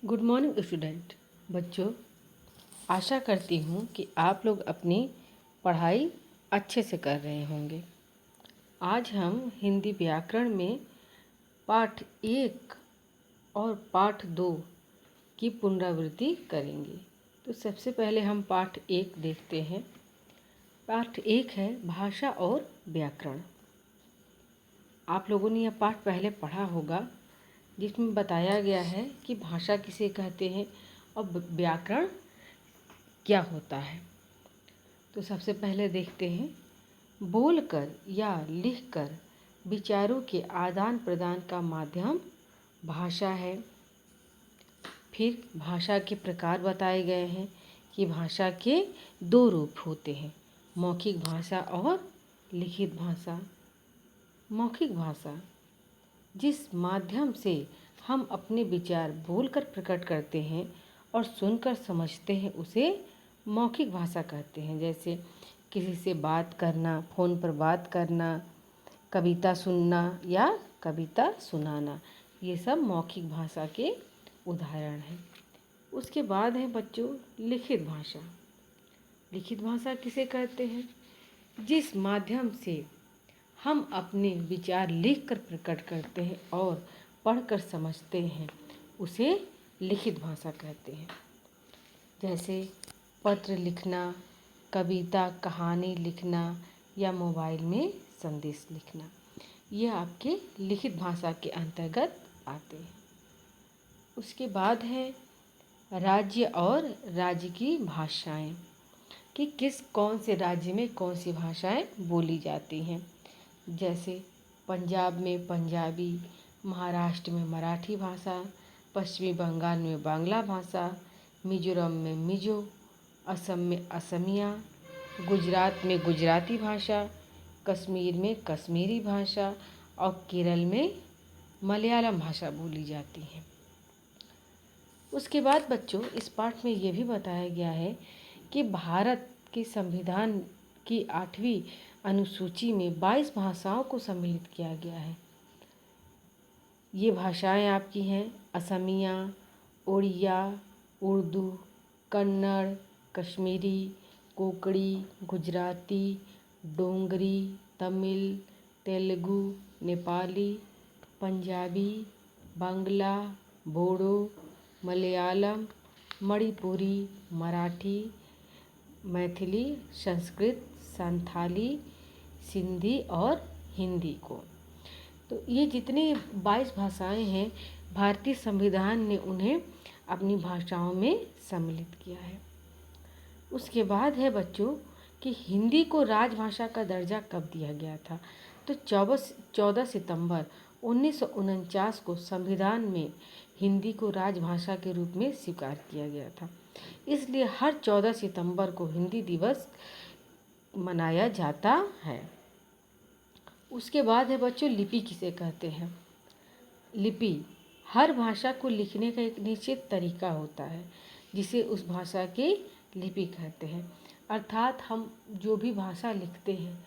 Good morning student. बच्चों, आशा करती हूँ कि आप लोग अपनी पढ़ाई अच्छे से कर रहे होंगे। आज हम हिंदी व्याकरण में पाठ 1 और पाठ 2 की पुनरावृत्ति करेंगे। तो सबसे पहले हम पाठ 1 देखते हैं। पाठ 1 है भाषा और व्याकरण। आप लोगों ने यह पाठ पहले पढ़ा होगा, जिसमें बताया गया है कि भाषा किसे कहते हैं और व्याकरण क्या होता है। तो सबसे पहले देखते हैं, बोलकर या लिखकर विचारों के आदान प्रदान का माध्यम भाषा है। फिर भाषा के प्रकार बताए गए हैं कि भाषा के 2 रूप होते हैं, मौखिक भाषा और लिखित भाषा। मौखिक भाषा जिस माध्यम से हम अपने विचार बोलकर प्रकट करते हैं और सुनकर समझते हैं, उसे मौखिक भाषा कहते हैं। जैसे किसी से बात करना, फ़ोन पर बात करना, कविता सुनना या कविता सुनाना, ये सब मौखिक भाषा के उदाहरण हैं। उसके बाद है बच्चों लिखित भाषा। लिखित भाषा किसे कहते हैं? जिस माध्यम से हम अपने विचार लिखकर प्रकट करते हैं और पढ़कर समझते हैं, उसे लिखित भाषा कहते हैं। जैसे पत्र लिखना, कविता कहानी लिखना या मोबाइल में संदेश लिखना, ये आपके लिखित भाषा के अंतर्गत आते हैं। उसके बाद है राज्य और राज्य की भाषाएं, कि कौन से राज्य में कौन सी भाषाएं बोली जाती हैं। जैसे पंजाब में पंजाबी, महाराष्ट्र में मराठी भाषा, पश्चिमी बंगाल में बांग्ला भाषा, मिजोरम में मिजो, असम में असमिया, गुजरात में गुजराती भाषा, कश्मीर में कश्मीरी भाषा और केरल में मलयालम भाषा बोली जाती है। उसके बाद बच्चों इस पाठ में ये भी बताया गया है कि भारत के संविधान की 8वीं अनुसूची में 22 भाषाओं को सम्मिलित किया गया है। ये भाषाएं आपकी हैं असमिया, उड़िया, उर्दू, कन्नड़, कश्मीरी, कोंकणी, गुजराती, डोंगरी, तमिल, तेलुगु, नेपाली, पंजाबी, बांग्ला, बोडो, मलयालम, मणिपुरी, मराठी, मैथिली, संस्कृत, संथाली, सिंधी और हिंदी को। तो ये जितनी 22 भाषाएं हैं, भारतीय संविधान ने उन्हें अपनी भाषाओं में सम्मिलित किया है। उसके बाद है बच्चों कि हिंदी को राजभाषा का दर्जा कब दिया गया था। तो 14 सितंबर 1949 को संविधान में हिंदी को राजभाषा के रूप में स्वीकार किया गया था। इसलिए हर 14 सितंबर को हिंदी दिवस मनाया जाता है। उसके बाद है बच्चों लिपि किसे कहते हैं। लिपि हर भाषा को लिखने का एक निश्चित तरीका होता है, जिसे उस भाषा की लिपि कहते हैं। अर्थात हम जो भी भाषा लिखते हैं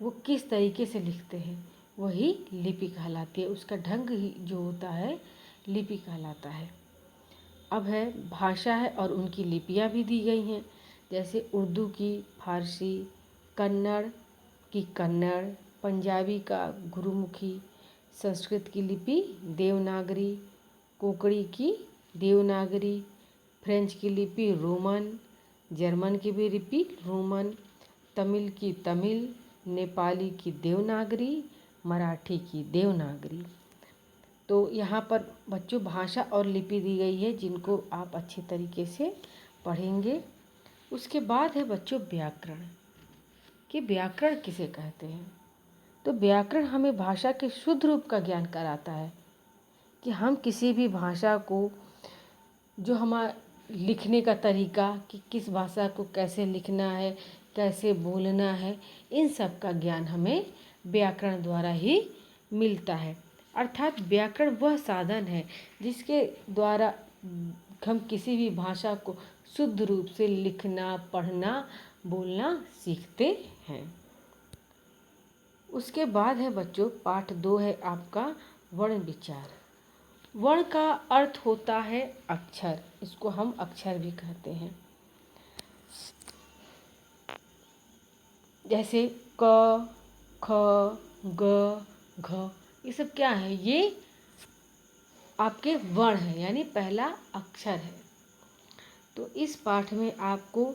वो किस तरीके से लिखते हैं, वही लिपि कहलाती है। उसका ढंग ही जो होता है लिपि कहलाता है। अब है भाषा है और उनकी लिपियाँ भी दी गई हैं। जैसे उर्दू की फारसी, कन्नड़ की कन्नड़, पंजाबी का गुरुमुखी, संस्कृत की लिपि देवनागरी, कोंकणी की देवनागरी, फ्रेंच की लिपि रोमन, जर्मन की भी लिपि रोमन, तमिल की तमिल, नेपाली की देवनागरी, मराठी की देवनागरी। तो यहाँ पर बच्चों भाषा और लिपि दी गई है, जिनको आप अच्छे तरीके से पढ़ेंगे। उसके बाद है बच्चों व्याकरण, कि व्याकरण किसे कहते हैं। तो व्याकरण हमें भाषा के शुद्ध रूप का ज्ञान कराता है, कि हम किसी भी भाषा को, जो हमारा लिखने का तरीका, कि किस भाषा को कैसे लिखना है, कैसे बोलना है, इन सब का ज्ञान हमें व्याकरण द्वारा ही मिलता है। अर्थात व्याकरण वह साधन है जिसके द्वारा हम किसी भी भाषा को शुद्ध रूप से लिखना, पढ़ना, बोलना सीखते हैं। उसके बाद है बच्चों पाठ 2 है आपका वर्ण विचार। वर्ण का अर्थ होता है अक्षर, इसको हम अक्षर भी कहते हैं। जैसे क, ख, ग, घ, ये सब क्या है? ये आपके वर्ण है, यानी पहला अक्षर है। तो इस पाठ में आपको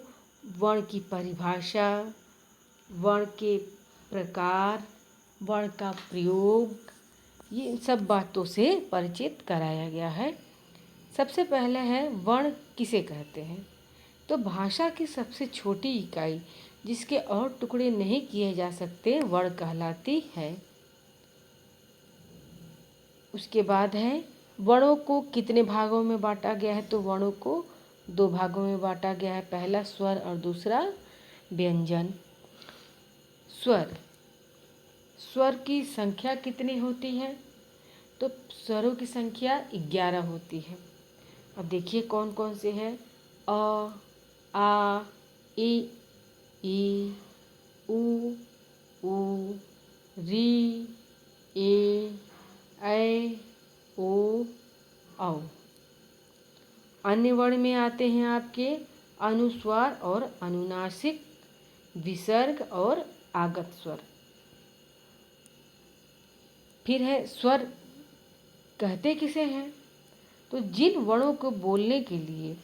वर्ण की परिभाषा, वर्ण के प्रकार, वर्ण का प्रयोग, ये इन सब बातों से परिचित कराया गया है। सबसे पहले है वर्ण किसे कहते हैं। तो भाषा की सबसे छोटी इकाई जिसके और टुकड़े नहीं किए जा सकते वर्ण कहलाती है। उसके बाद है वर्णों को कितने भागों में बांटा गया है। तो वर्णों को 2 भागों में बांटा गया है, पहला स्वर और दूसरा व्यंजन। स्वर की संख्या कितनी होती है? तो स्वरों की संख्या 11 होती है। अब देखिए कौन कौन से हैं। अ, आ, ई, उ, री, ऐ, ओ, औ। अन्य वर्ण में आते हैं आपके अनुस्वार और अनुनासिक, विसर्ग और आगत स्वर। फिर है स्वर कहते किसे हैं। तो जिन वर्णों को बोलने के लिए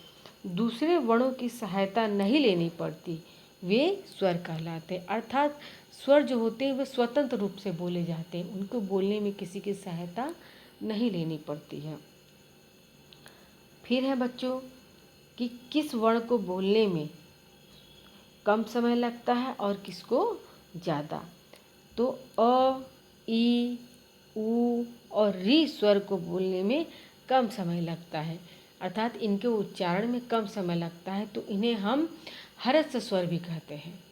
दूसरे वर्णों की सहायता नहीं लेनी पड़ती वे स्वर कहलाते हैं। अर्थात स्वर जो होते हैं वे स्वतंत्र रूप से बोले जाते हैं, उनको बोलने में किसी की सहायता नहीं लेनी पड़ती है। फिर है बच्चों कि किस वर्ण को बोलने में कम समय लगता है और किसको ज़्यादा। तो अ, ई, उ और री स्वर को बोलने में कम समय लगता है, अर्थात इनके उच्चारण में कम समय लगता है, तो इन्हें हम हरस्व स्वर भी कहते हैं।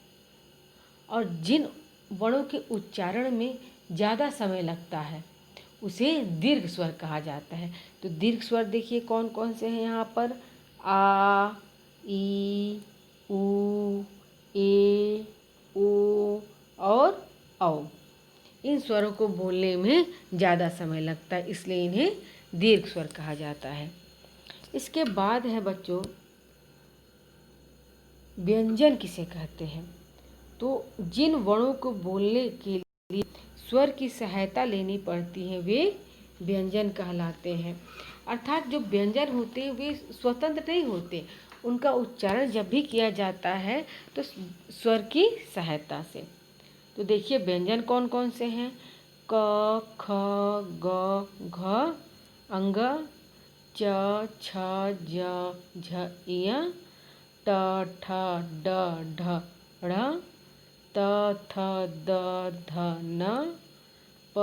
और जिन वर्णों के उच्चारण में ज़्यादा समय लगता है उसे दीर्घ स्वर कहा जाता है। तो दीर्घ स्वर देखिए कौन कौन से हैं यहाँ पर। आ, ई, उ, ए, ओ और औ। इन स्वरों को बोलने में ज़्यादा समय लगता है, इसलिए इन्हें दीर्घ स्वर कहा जाता है। इसके बाद है बच्चों व्यंजन किसे कहते हैं। तो जिन वर्णों को बोलने के लिए स्वर की सहायता लेनी पड़ती है वे व्यंजन कहलाते हैं। अर्थात जो व्यंजन होते हैं वे स्वतंत्र नहीं होते, उनका उच्चारण जब भी किया जाता है तो स्वर की सहायता से। तो देखिए व्यंजन कौन कौन से हैं। क, ख, ग, घ, अंग, च, छ, ज, झ, य, ट, ठ, ड, ढ, ढ़, त, थ, द, ध, न, प,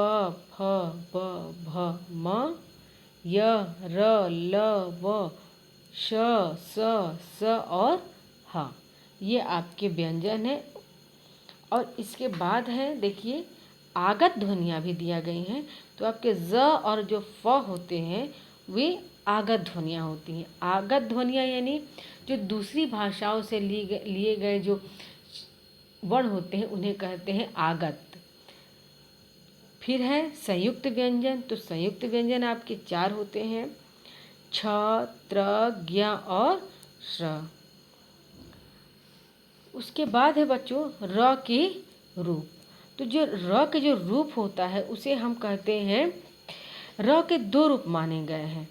फ, ब, भ, म, य, र, ल, व, श, स और ह। ये आपके व्यंजन हैं। और इसके बाद है देखिए आगत ध्वनियाँ भी दिया गई हैं। तो आपके ज और जो फ होते हैं वे आगत ध्वनियाँ होती हैं। आगत ध्वनियाँ यानी जो दूसरी भाषाओं से लिए गए जो वर्ण होते हैं उन्हें कहते हैं आगत। फिर है संयुक्त व्यंजन। तो संयुक्त व्यंजन आपके 4 होते हैं, छ, त्र, ज्ञ और श्र। उसके बाद है बच्चों र के रूप। तो जो र के जो रूप होता है उसे हम कहते हैं, र के 2 रूप माने गए हैं।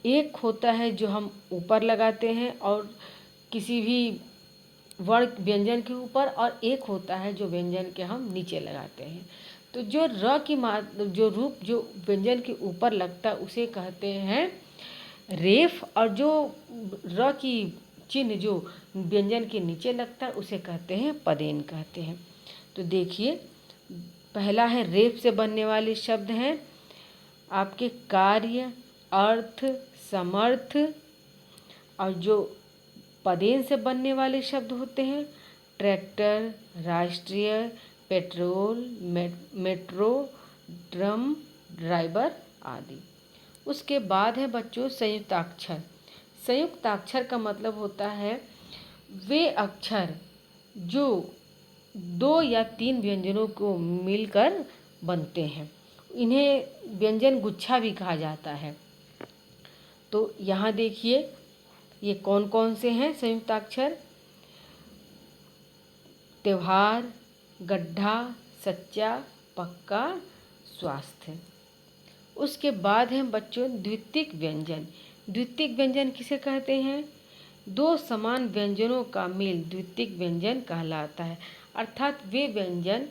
एक होता है जो हम ऊपर लगाते हैं और किसी भी वर्ण व्यंजन के ऊपर, और एक होता है जो व्यंजन के हम नीचे लगाते हैं। तो जो र की जो रूप जो व्यंजन के ऊपर लगता है उसे कहते हैं रेफ, और जो र की चिन्ह जो व्यंजन के नीचे लगता है उसे कहते हैं पदेन कहते हैं। तो देखिए पहला है रेफ से बनने वाले शब्द हैं आपके कार्य, अर्थ, समर्थ। और जो पदेन से बनने वाले शब्द होते हैं ट्रैक्टर, राष्ट्रीय, पेट्रोल, मेट्रो, ड्रम, ड्राइवर आदि। उसके बाद है बच्चों संयुक्ताक्षर। संयुक्ताक्षर का मतलब होता है वे अक्षर जो 2 या 3 व्यंजनों को मिलकर बनते हैं, इन्हें व्यंजन गुच्छा भी कहा जाता है। तो यहाँ देखिए ये कौन कौन से हैं संयुक्ताक्षर। त्योहार, गड्ढा, सच्चा, पक्का, स्वास्थ्य। उसके बाद है बच्चों द्वित्विक व्यंजन। द्वित्विक व्यंजन किसे कहते हैं? दो समान व्यंजनों का मेल द्वित्विक व्यंजन कहलाता है। अर्थात वे व्यंजन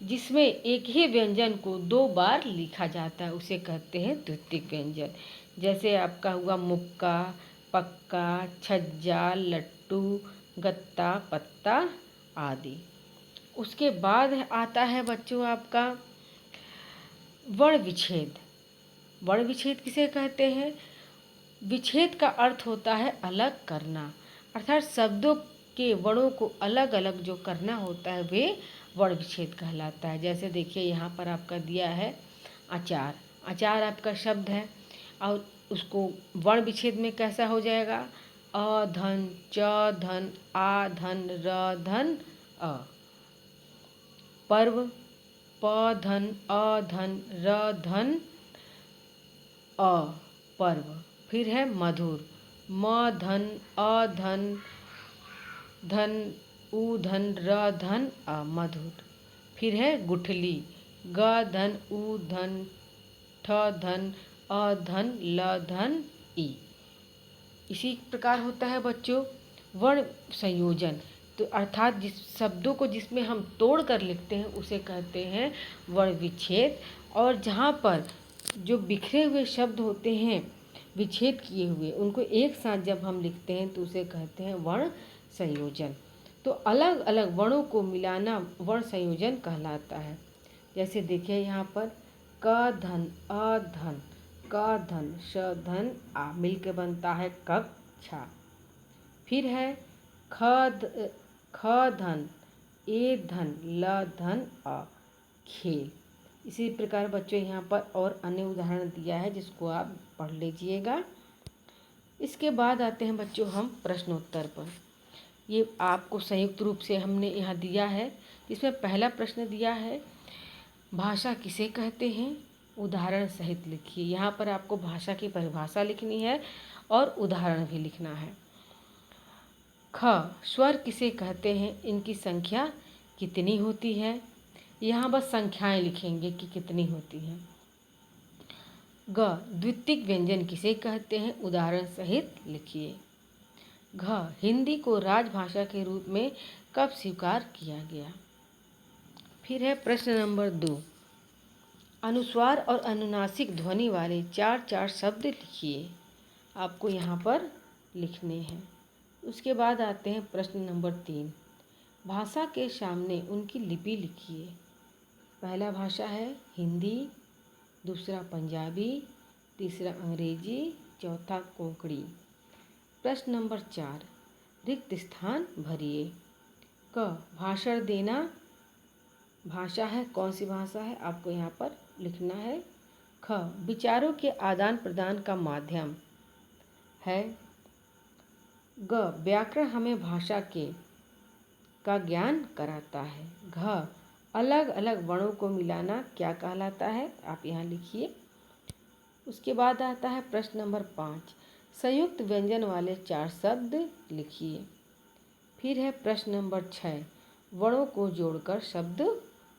जिसमें एक ही व्यंजन को दो बार लिखा जाता है उसे कहते हैं द्वित्विक व्यंजन। जैसे आपका हुआ मुक्का, पक्का, छज्जा, लट्टू, गत्ता, पत्ता आदि। उसके बाद आता है बच्चों आपका वर्ण विच्छेद। वर्ण विच्छेद किसे कहते हैं? विच्छेद का अर्थ होता है अलग करना, अर्थात शब्दों के वर्णों को अलग अलग जो करना होता है वे वर्ण विच्छेद कहलाता है। जैसे देखिए यहाँ पर आपका दिया है अचार। अचार आपका शब्द है और उसको वर्ण विच्छेद में कैसा हो जाएगा? अ धन, च धन, आ धन, र धन, अ। पर्व, प धन, अ धन, र धन, अ पर्व। फिर है मधुर, म धन, अ धन, धन, उ धन, र धन, अ मधुर। फिर है गुठली, ग धन, उ धन, ठ धन, अ धन, ल धन, ई। इसी प्रकार होता है बच्चों वर्ण संयोजन। तो अर्थात जिस शब्दों को जिसमें हम तोड़ कर लिखते हैं उसे कहते हैं वर्ण विच्छेद। और जहाँ पर जो बिखरे हुए शब्द होते हैं विच्छेद किए हुए उनको एक साथ जब हम लिखते हैं तो उसे कहते हैं वर्ण संयोजन। तो अलग अलग वर्णों को मिलाना वर्ण संयोजन कहलाता है। जैसे देखिए यहाँ पर क धन, अ धन, क धन, श धन, आ मिलकर बनता है कक्षा। फिर है ख धन, ए धन, ल धन, अ खेल। इसी प्रकार बच्चों यहाँ पर और अन्य उदाहरण दिया है जिसको आप पढ़ लीजिएगा। इसके बाद आते हैं बच्चों हम प्रश्नोत्तर पर। ये आपको संयुक्त रूप से हमने यहाँ दिया है। इसमें पहला प्रश्न दिया है भाषा किसे कहते हैं? उदाहरण सहित लिखिए। यहाँ पर आपको भाषा की परिभाषा लिखनी है और उदाहरण भी लिखना है। ख स्वर किसे कहते हैं? इनकी संख्या कितनी होती है? यहाँ बस संख्याएं लिखेंगे कि कितनी होती हैं। ग द्वित्विक व्यंजन किसे कहते हैं? उदाहरण सहित लिखिए। घ हिंदी को राजभाषा के रूप में कब स्वीकार किया गया? फिर है प्रश्न नंबर 2, अनुस्वार और अनुनासिक ध्वनि वाले 4 शब्द लिखिए। आपको यहाँ पर लिखने हैं। उसके बाद आते हैं प्रश्न नंबर 3, भाषा के सामने उनकी लिपि लिखिए। पहला भाषा है हिंदी, दूसरा पंजाबी, तीसरा अंग्रेजी, चौथा कोंकणी। प्रश्न नंबर 4, रिक्त स्थान भरिए। क भाषण देना भाषा है, कौन सी भाषा है आपको यहाँ पर लिखना है। ख विचारों के आदान प्रदान का माध्यम है। ग व्याकरण हमें भाषा का ज्ञान कराता है। घ अलग अलग वर्णों को मिलाना क्या कहलाता है? आप यहाँ लिखिए। उसके बाद आता है प्रश्न नंबर 5, संयुक्त व्यंजन वाले 4 शब्द लिखिए। फिर है प्रश्न नंबर 6, वर्णों को जोड़कर शब्द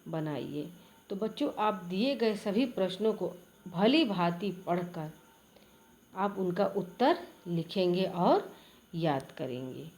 बनाइए। तो बच्चों आप दिए गए सभी प्रश्नों को भली भांति पढ़कर आप उनका उत्तर लिखेंगे और याद करेंगे।